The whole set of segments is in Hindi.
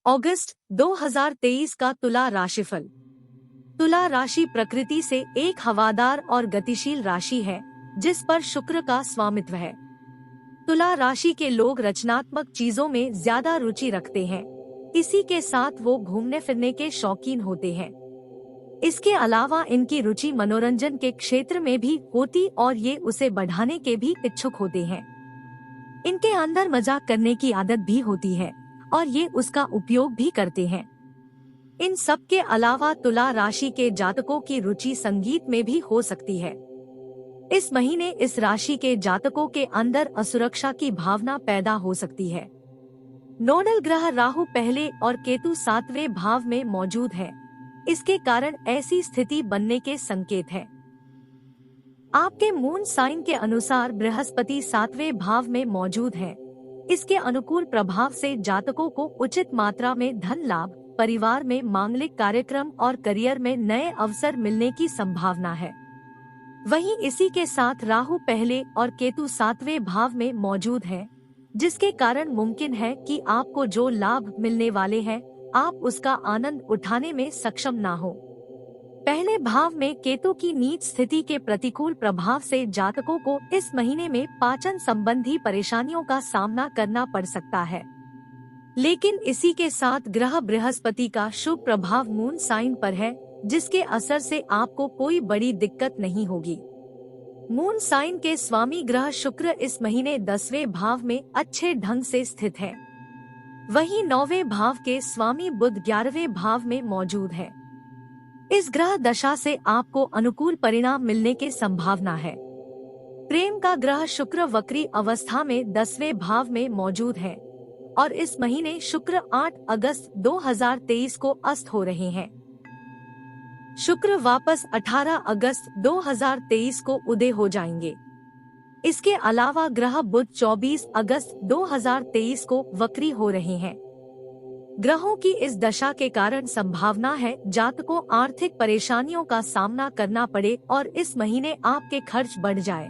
अगस्त 2023 का तुला राशिफल। तुला राशि प्रकृति से एक हवादार और गतिशील राशि है जिस पर शुक्र का स्वामित्व है। तुला राशि के लोग रचनात्मक चीजों में ज्यादा रुचि रखते हैं। इसी के साथ वो घूमने फिरने के शौकीन होते हैं। इसके अलावा इनकी रुचि मनोरंजन के क्षेत्र में भी होती और ये उसे बढ़ाने के भी इच्छुक होते हैं। इनके अंदर मजाक करने की आदत भी होती है और ये उसका उपयोग भी करते हैं। इन सब के अलावा तुला राशि के जातकों की रुचि संगीत में भी हो सकती है। इस महीने इस राशि के जातकों के अंदर असुरक्षा की भावना पैदा हो सकती है। नोडल ग्रह राहु पहले और केतु 7वें भाव में मौजूद है। इसके कारण ऐसी स्थिति बनने के संकेत है। आपके मून साइन के अनुसार बृहस्पति 7वें भाव में मौजूद है। इसके अनुकूल प्रभाव से जातकों को उचित मात्रा में धन लाभ, परिवार में मांगलिक कार्यक्रम और करियर में नए अवसर मिलने की संभावना है। वहीं इसी के साथ राहु पहले और केतु 7वें भाव में मौजूद है, जिसके कारण मुमकिन है कि आपको जो लाभ मिलने वाले हैं आप उसका आनंद उठाने में सक्षम ना हो। पहले भाव में केतु की नीच स्थिति के प्रतिकूल प्रभाव से जातकों को इस महीने में पाचन संबंधी परेशानियों का सामना करना पड़ सकता है। लेकिन इसी के साथ ग्रह बृहस्पति का शुभ प्रभाव मून साइन पर है, जिसके असर से आपको कोई बड़ी दिक्कत नहीं होगी। मून साइन के स्वामी ग्रह शुक्र इस महीने 10वें भाव में अच्छे ढंग से स्थित है। वहीं 9वें भाव के स्वामी बुध 11वें भाव में मौजूद है। इस ग्रह दशा से आपको अनुकूल परिणाम मिलने की संभावना है। प्रेम का ग्रह शुक्र वक्री अवस्था में 10वें भाव में मौजूद है और इस महीने शुक्र 8 अगस्त 2023 को अस्त हो रहे हैं। शुक्र वापस 18 अगस्त 2023 को उदय हो जाएंगे। इसके अलावा ग्रह बुध 24 अगस्त 2023 को वक्री हो रहे हैं। ग्रहों की इस दशा के कारण संभावना है जातकों आर्थिक परेशानियों का सामना करना पड़े और इस महीने आपके खर्च बढ़ जाए।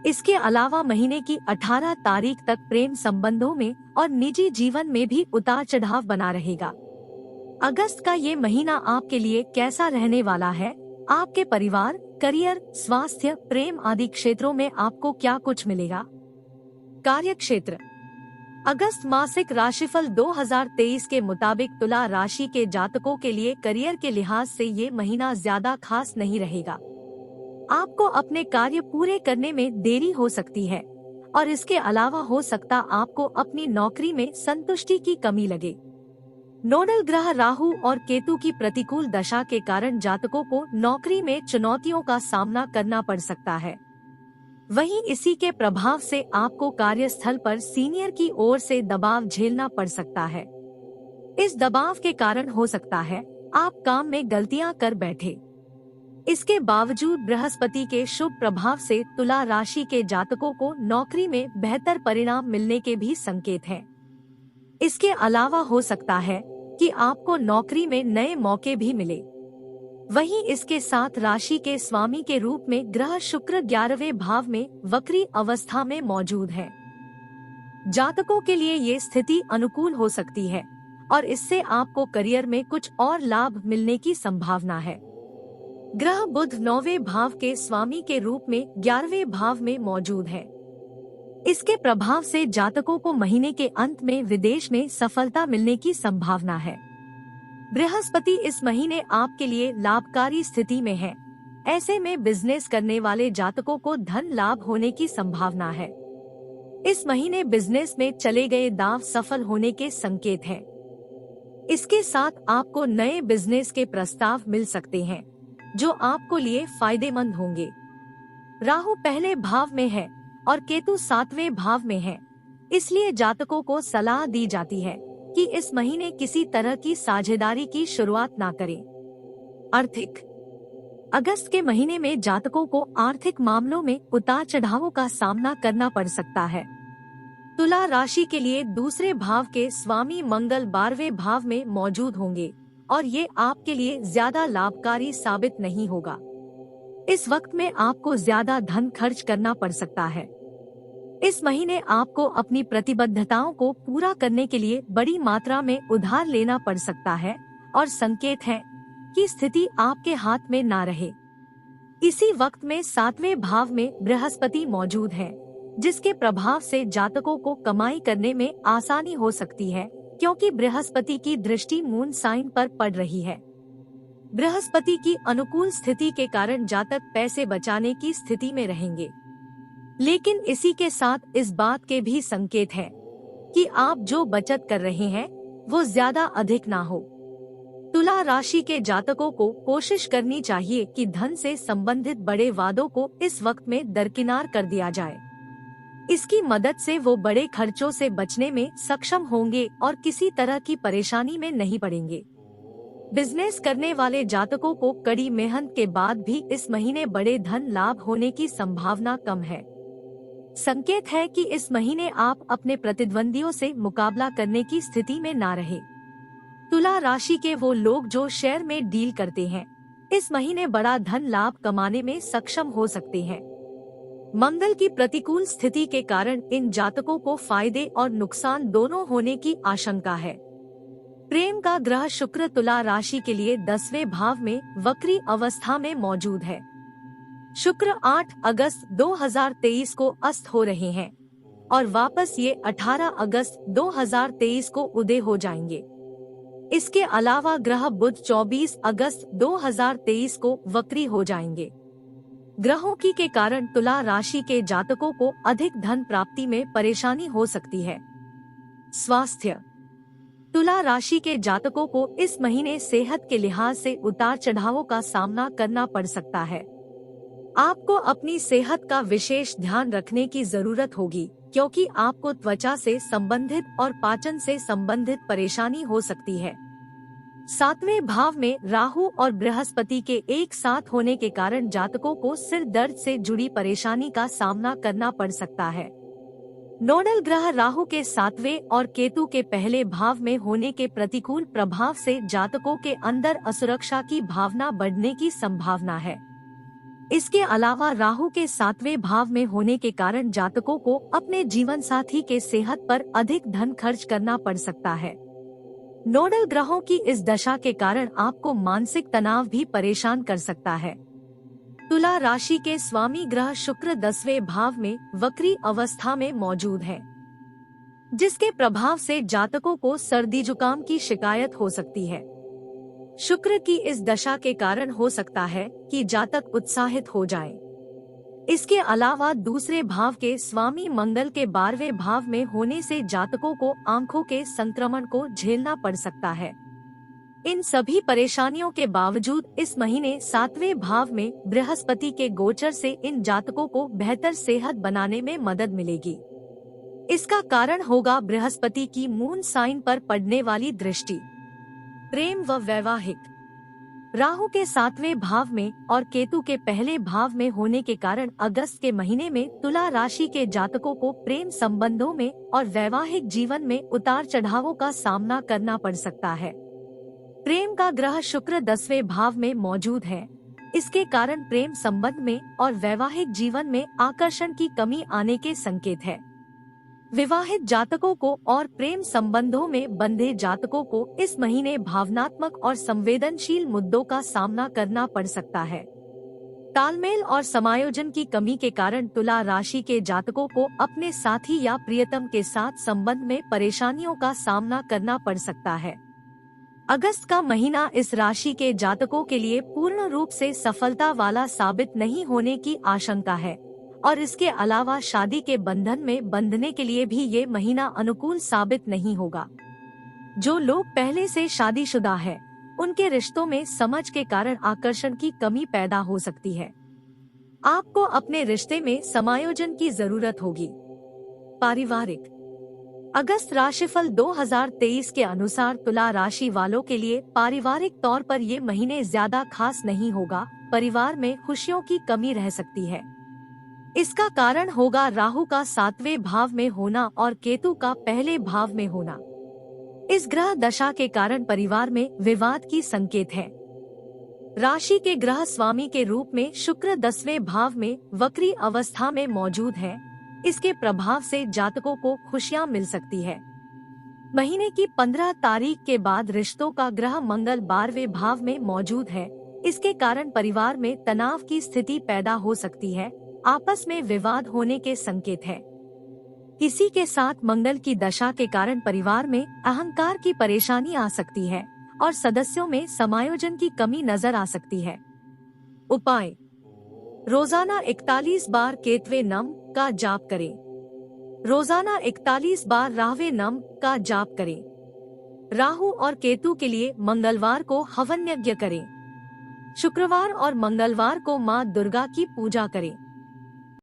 इसके अलावा महीने की 18 तारीख तक प्रेम संबंधों में और निजी जीवन में भी उतार चढ़ाव बना रहेगा। अगस्त का ये महीना आपके लिए कैसा रहने वाला है? आपके परिवार, करियर, स्वास्थ्य, प्रेम आदि क्षेत्रों में आपको क्या कुछ मिलेगा? कार्य क्षेत्र। अगस्त मासिक राशिफल 2023 के मुताबिक तुला राशि के जातकों के लिए करियर के लिहाज से ये महीना ज्यादा खास नहीं रहेगा। आपको अपने कार्य पूरे करने में देरी हो सकती है और इसके अलावा हो सकता आपको अपनी नौकरी में संतुष्टि की कमी लगे। नोडल ग्रह राहु और केतु की प्रतिकूल दशा के कारण जातकों को नौकरी में चुनौतियों का सामना करना पड़ सकता है। वहीं इसी के प्रभाव से आपको कार्यस्थल पर सीनियर की ओर से दबाव झेलना पड़ सकता है। इस दबाव के कारण हो सकता है आप काम में गलतियां कर बैठे। इसके बावजूद बृहस्पति के शुभ प्रभाव से तुला राशि के जातकों को नौकरी में बेहतर परिणाम मिलने के भी संकेत हैं। इसके अलावा हो सकता है कि आपको नौकरी में नए मौके भी मिले। वहीं इसके साथ राशि के स्वामी के रूप में ग्रह शुक्र 11वें भाव में वक्री अवस्था में मौजूद है। जातकों के लिए ये स्थिति अनुकूल हो सकती है और इससे आपको करियर में कुछ और लाभ मिलने की संभावना है। ग्रह बुध 9वें भाव के स्वामी के रूप में 11वें भाव में मौजूद है। इसके प्रभाव से जातकों को महीने के अंत में विदेश में सफलता मिलने की संभावना है। बृहस्पति इस महीने आपके लिए लाभकारी स्थिति में है। ऐसे में बिजनेस करने वाले जातकों को धन लाभ होने की संभावना है। इस महीने बिजनेस में चले गए दांव सफल होने के संकेत हैं। इसके साथ आपको नए बिजनेस के प्रस्ताव मिल सकते हैं जो आपको लिए फायदेमंद होंगे। राहु पहले भाव में है और केतु 7वें भाव में है, इसलिए जातकों को सलाह दी जाती है कि इस महीने किसी तरह की साझेदारी की शुरुआत ना करें। आर्थिक। अगस्त के महीने में जातकों को आर्थिक मामलों में उतार चढ़ावों का सामना करना पड़ सकता है। तुला राशि के लिए दूसरे भाव के स्वामी मंगल 12वें भाव में मौजूद होंगे और ये आपके लिए ज्यादा लाभकारी साबित नहीं होगा। इस वक्त में आपको ज्यादा धन खर्च करना पड़ सकता है। इस महीने आपको अपनी प्रतिबद्धताओं को पूरा करने के लिए बड़ी मात्रा में उधार लेना पड़ सकता है और संकेत है कि स्थिति आपके हाथ में ना रहे। इसी वक्त में 7वें भाव में बृहस्पति मौजूद है, जिसके प्रभाव से जातकों को कमाई करने में आसानी हो सकती है, क्योंकि बृहस्पति की दृष्टि मून साइन पर पड़ रही है। बृहस्पति की अनुकूल स्थिति के कारण जातक पैसे बचाने की स्थिति में रहेंगे, लेकिन इसी के साथ इस बात के भी संकेत हैं कि आप जो बचत कर रहे हैं वो ज्यादा अधिक ना हो। तुला राशि के जातकों को कोशिश करनी चाहिए कि धन से संबंधित बड़े वादों को इस वक्त में दरकिनार कर दिया जाए। इसकी मदद से वो बड़े खर्चों से बचने में सक्षम होंगे और किसी तरह की परेशानी में नहीं पड़ेंगे। बिजनेस करने वाले जातकों को कड़ी मेहनत के बाद भी इस महीने बड़े धन लाभ होने की संभावना कम है। संकेत है कि इस महीने आप अपने प्रतिद्वंदियों से मुकाबला करने की स्थिति में ना रहे। तुला राशि के वो लोग जो शेयर में डील करते हैं, इस महीने बड़ा धन लाभ कमाने में सक्षम हो सकते हैं। मंगल की प्रतिकूल स्थिति के कारण इन जातकों को फायदे और नुकसान दोनों होने की आशंका है। प्रेम का ग्रह शुक्र तुला राशि के लिए 10वें भाव में वक्री अवस्था में मौजूद है। शुक्र 8 अगस्त 2023 को अस्त हो रहे हैं और वापस ये 18 अगस्त 2023 को उदय हो जाएंगे। इसके अलावा ग्रह बुध 24 अगस्त 2023 को वक्री हो जाएंगे। ग्रहों के कारण तुला राशि के जातकों को अधिक धन प्राप्ति में परेशानी हो सकती है। स्वास्थ्य। तुला राशि के जातकों को इस महीने सेहत के लिहाज से उतार चढ़ावों का सामना करना पड़ सकता है। आपको अपनी सेहत का विशेष ध्यान रखने की जरूरत होगी, क्योंकि आपको त्वचा से संबंधित और पाचन से संबंधित परेशानी हो सकती है। 7वें भाव में राहु और बृहस्पति के एक साथ होने के कारण जातकों को सिर दर्द से जुड़ी परेशानी का सामना करना पड़ सकता है। नोडल ग्रह राहु के 7वें और केतु के पहले भाव में होने के प्रतिकूल प्रभाव से जातकों के अंदर असुरक्षा की भावना बढ़ने की संभावना है। इसके अलावा राहु के 7वें भाव में होने के कारण जातकों को अपने जीवन साथी के सेहत पर अधिक धन खर्च करना पड़ सकता है। नोडल ग्रहों की इस दशा के कारण आपको मानसिक तनाव भी परेशान कर सकता है। तुला राशि के स्वामी ग्रह शुक्र 10वें भाव में वक्री अवस्था में मौजूद है, जिसके प्रभाव से जातकों को सर्दी जुकाम की शिकायत हो सकती है। शुक्र की इस दशा के कारण हो सकता है कि जातक उत्साहित हो जाएं। इसके अलावा दूसरे भाव के स्वामी मंगल के 12वें भाव में होने से जातकों को आंखों के संक्रमण को झेलना पड़ सकता है। इन सभी परेशानियों के बावजूद इस महीने 7वें भाव में बृहस्पति के गोचर से इन जातकों को बेहतर सेहत बनाने में मदद मिलेगी। इसका कारण होगा बृहस्पति की मून साइन पर पड़ने वाली दृष्टि। प्रेम व वैवाहिक। राहु के 7वें भाव में और केतु के पहले भाव में होने के कारण अगस्त के महीने में तुला राशि के जातकों को प्रेम संबंधों में और वैवाहिक जीवन में उतार चढ़ावों का सामना करना पड़ सकता है। प्रेम का ग्रह शुक्र 10वें भाव में मौजूद है। इसके कारण प्रेम संबंध में और वैवाहिक जीवन में आकर्षण की कमी आने के संकेत है। विवाहित जातकों को और प्रेम संबंधों में बंधे जातकों को इस महीने भावनात्मक और संवेदनशील मुद्दों का सामना करना पड़ सकता है। तालमेल और समायोजन की कमी के कारण तुला राशि के जातकों को अपने साथी या प्रियतम के साथ संबंध में परेशानियों का सामना करना पड़ सकता है। अगस्त का महीना इस राशि के जातकों के लिए पूर्ण रूप से सफलता वाला साबित नहीं होने की आशंका है और इसके अलावा शादी के बंधन में बंधने के लिए भी ये महीना अनुकूल साबित नहीं होगा। जो लोग पहले से शादीशुदा है, उनके रिश्तों में समझ के कारण आकर्षण की कमी पैदा हो सकती है। आपको अपने रिश्ते में समायोजन की जरूरत होगी। पारिवारिक। अगस्त राशिफल 2023 के अनुसार तुला राशि वालों के लिए पारिवारिक तौर पर ये महीने ज्यादा खास नहीं होगा। परिवार में खुशियों की कमी रह सकती है। इसका कारण होगा राहु का 7वें भाव में होना और केतु का पहले भाव में होना। इस ग्रह दशा के कारण परिवार में विवाद की संकेत है। राशि के ग्रह स्वामी के रूप में शुक्र 10वें भाव में वक्री अवस्था में मौजूद है, इसके प्रभाव से जातकों को खुशियां मिल सकती है। महीने की 15 तारीख के बाद रिश्तों का ग्रह मंगल 12वें भाव में मौजूद है। इसके कारण परिवार में तनाव की स्थिति पैदा हो सकती है। आपस में विवाद होने के संकेत है। किसी के साथ मंगल की दशा के कारण परिवार में अहंकार की परेशानी आ सकती है और सदस्यों में समायोजन की कमी नजर आ सकती है। उपाय: रोजाना 41 बार केतवे नम का जाप करें। रोजाना 41 बार राहवे नम का जाप करें। राहु और केतु के लिए मंगलवार को हवन यज्ञ करें। शुक्रवार और मंगलवार को मां दुर्गा की पूजा करें।